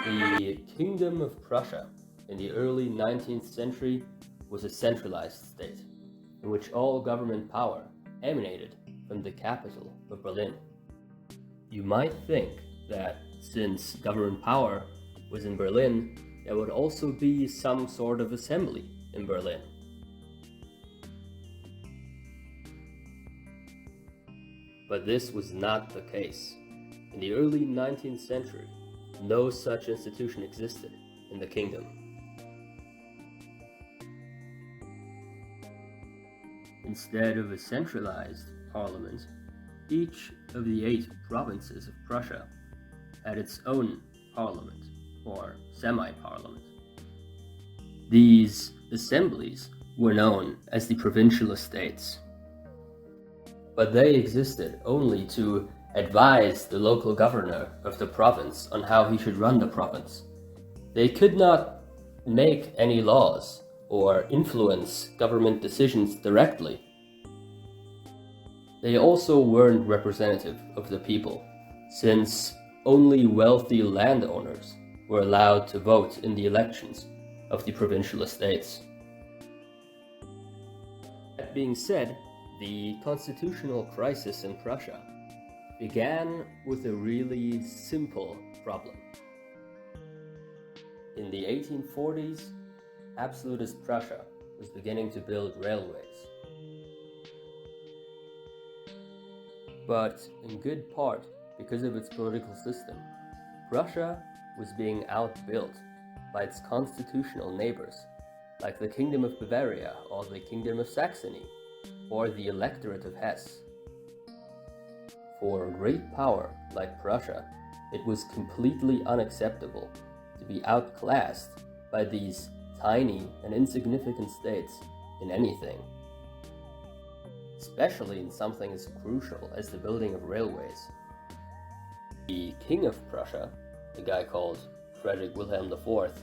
The Kingdom of Prussia in the early 19th century was a centralized state, in which all government power emanated from the capital of Berlin. You might think that since government power was in Berlin, there would also be some sort of assembly in Berlin. But this was not the case. In the early 19th century, no such institution existed in the kingdom. Instead of a centralized parliament, each of the 8 provinces of Prussia had its own parliament, or semi-parliament. These assemblies were known as the provincial estates, but they existed only to advise the local governor of the province on how he should run the province. They could not make any laws or influence government decisions directly. They also weren't representative of the people, since only wealthy landowners were allowed to vote in the elections of the provincial estates. That being said, the constitutional crisis in Prussia began with a really simple problem. In the 1840s, absolutist Prussia was beginning to build railways. But in good part because of its political system, Prussia was being outbuilt by its constitutional neighbors, like the Kingdom of Bavaria or the Kingdom of Saxony, or the Electorate of Hesse. For a great power like Prussia, it was completely unacceptable to be outclassed by these tiny and insignificant states in anything, especially in something as crucial as the building of railways. The King of Prussia, a guy called Friedrich Wilhelm IV,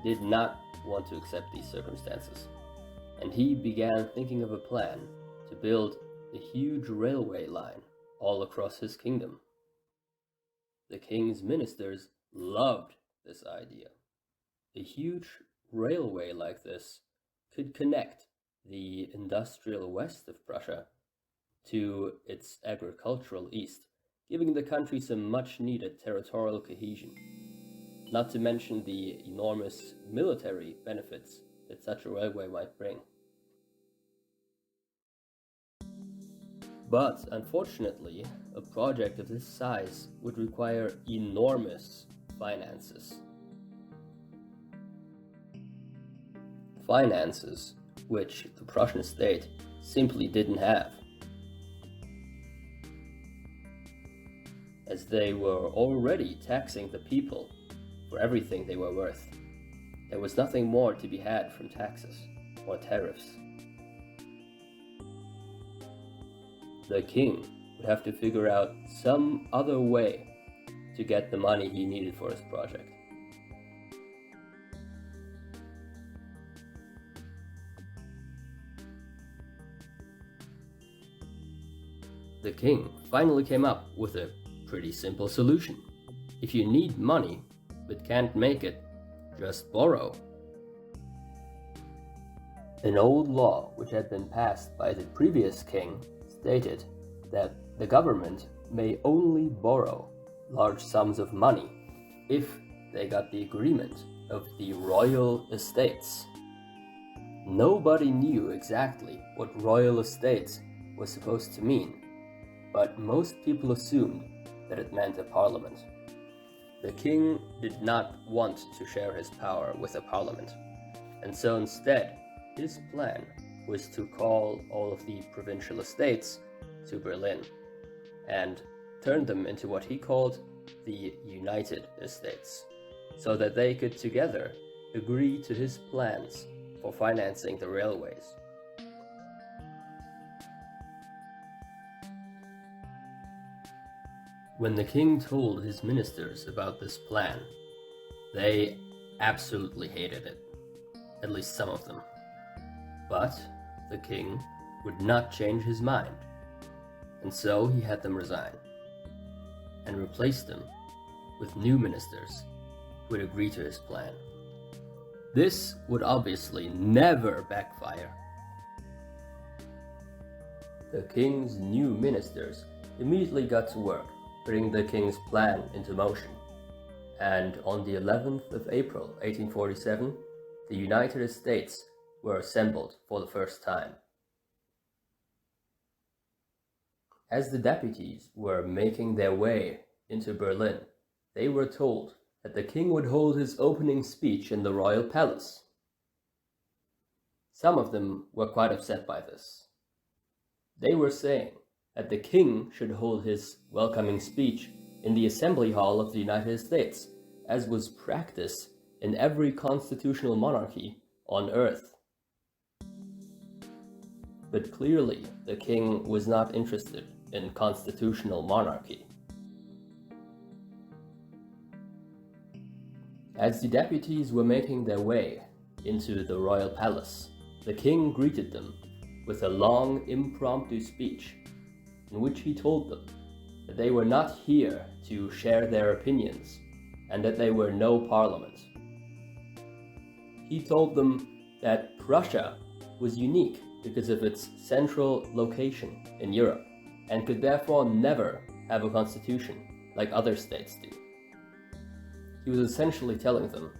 did not want to accept these circumstances, and he began thinking of a plan to build a huge railway line all across his kingdom. The king's ministers loved this idea. A huge railway like this could connect the industrial west of Prussia to its agricultural east, giving the country some much-needed territorial cohesion, not to mention the enormous military benefits that such a railway might bring. But unfortunately, a project of this size would require enormous finances. Finances which the Prussian state simply didn't have, as they were already taxing the people for everything they were worth. There was nothing more to be had from taxes or tariffs. The king would have to figure out some other way to get the money he needed for his project. The king finally came up with a pretty simple solution. If you need money but can't make it, just borrow. An old law which had been passed by the previous king stated that the government may only borrow large sums of money if they got the agreement of the royal estates. Nobody knew exactly what royal estates was supposed to mean, but most people assumed that it meant a parliament. The king did not want to share his power with a parliament, and so instead, his plan was to call all of the provincial estates to Berlin and turn them into what he called the United Estates, so that they could together agree to his plans for financing the railways. When the king told his ministers about this plan, they absolutely hated it, at least some of them. But the king would not change his mind, and so he had them resign, and replaced them with new ministers would agree to his plan. This would obviously never backfire. The king's new ministers immediately got to work, putting the king's plan into motion. And on the 11th of April, 1847, the United States were assembled for the first time. As the deputies were making their way into Berlin, they were told that the king would hold his opening speech in the royal palace. Some of them were quite upset by this. They were saying that the king should hold his welcoming speech in the Assembly Hall of the United States, as was practice in every constitutional monarchy on earth. But clearly, the king was not interested in constitutional monarchy. As the deputies were making their way into the royal palace, the king greeted them with a long impromptu speech in which he told them that they were not here to share their opinions and that they were no parliament. He told them that Prussia was unique because of its central location in Europe and could therefore never have a constitution like other states do. He was essentially telling them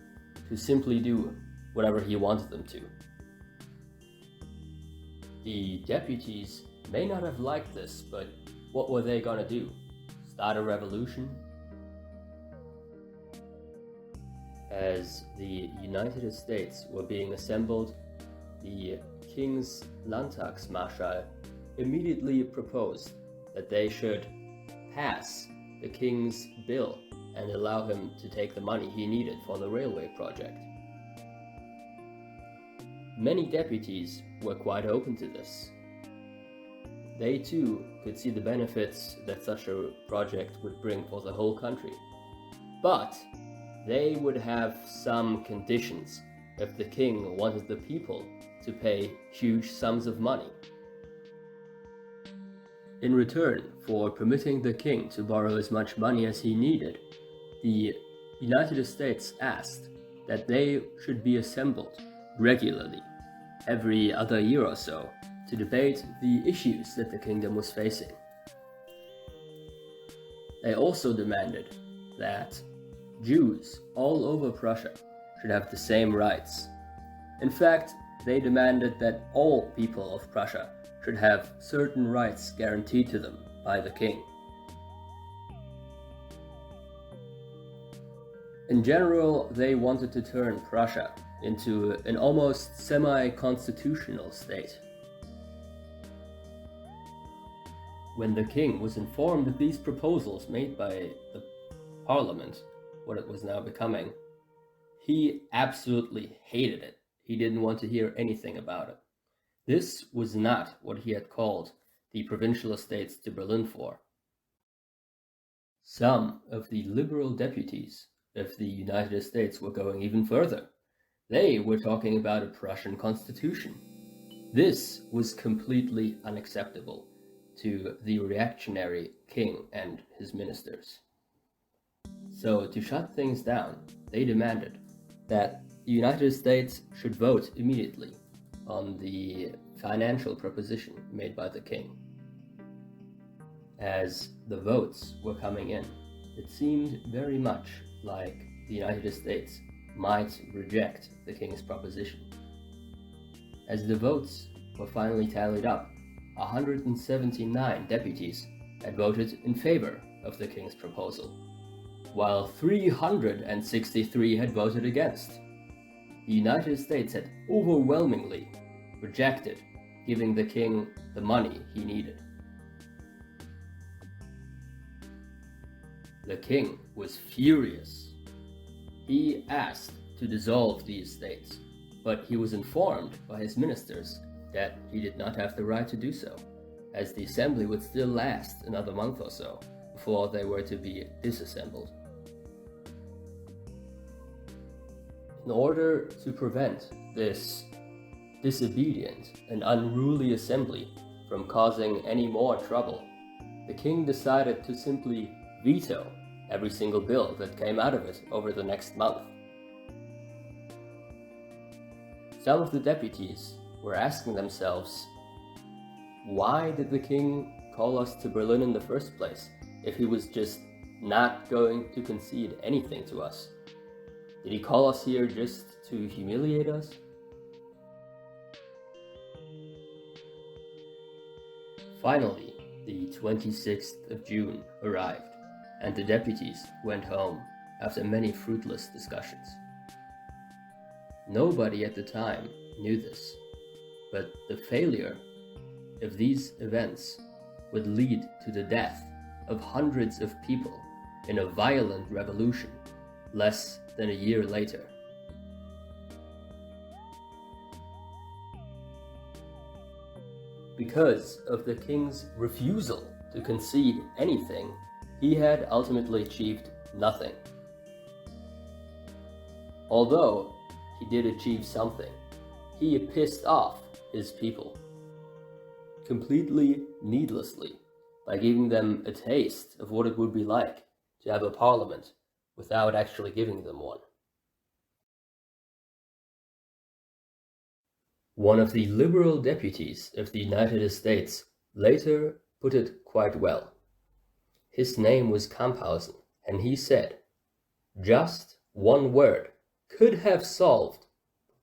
to simply do whatever he wanted them to. The deputies may not have liked this, but what were they gonna do? Start a revolution? As the United States were being assembled, the King's Landtagsmarschall immediately proposed that they should pass the King's bill and allow him to take the money he needed for the railway project. Many deputies were quite open to this. They too could see the benefits that such a project would bring for the whole country. But they would have some conditions if the king wanted the people to pay huge sums of money. In return for permitting the king to borrow as much money as he needed, the United States asked that they should be assembled regularly, every other year or so, to debate the issues that the kingdom was facing. They also demanded that Jews all over Prussia should have the same rights. In fact, they demanded that all people of Prussia should have certain rights guaranteed to them by the king. In general, they wanted to turn Prussia into an almost semi-constitutional state. When the king was informed of these proposals made by the parliament, what it was now becoming, he absolutely hated it. He didn't want to hear anything about it. This was not what he had called the provincial estates to Berlin for. Some of the liberal deputies of the United States were going even further. They were talking about a Prussian constitution. This was completely unacceptable to the reactionary king and his ministers. So to shut things down, they demanded that the United States should vote immediately on the financial proposition made by the king. As the votes were coming in, it seemed very much like the United States might reject the king's proposition. As the votes were finally tallied up, 179 deputies had voted in favor of the king's proposal, while 363 had voted against. The United States had overwhelmingly rejected giving the king the money he needed. The king was furious. He asked to dissolve the estates, but he was informed by his ministers that he did not have the right to do so, as the assembly would still last another month or so before they were to be disassembled. In order to prevent this disobedient and unruly assembly from causing any more trouble, the king decided to simply veto every single bill that came out of it over the next month. Some of the deputies were asking themselves, why did the king call us to Berlin in the first place if he was just not going to concede anything to us? Did he call us here just to humiliate us? Finally, the 26th of June arrived, and the deputies went home after many fruitless discussions. Nobody at the time knew this, but the failure of these events would lead to the death of hundreds of people in a violent revolution less than a year later. Because of the king's refusal to concede anything, he had ultimately achieved nothing. Although he did achieve something, he pissed off his people completely needlessly by giving them a taste of what it would be like to have a parliament without actually giving them one. One of the liberal deputies of the United States later put it quite well. His name was Camphausen, and he said, "Just one word could have solved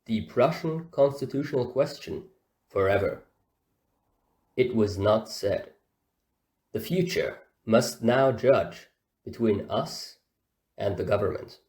the Prussian constitutional question forever. It was not said. The future must now judge between us and the government."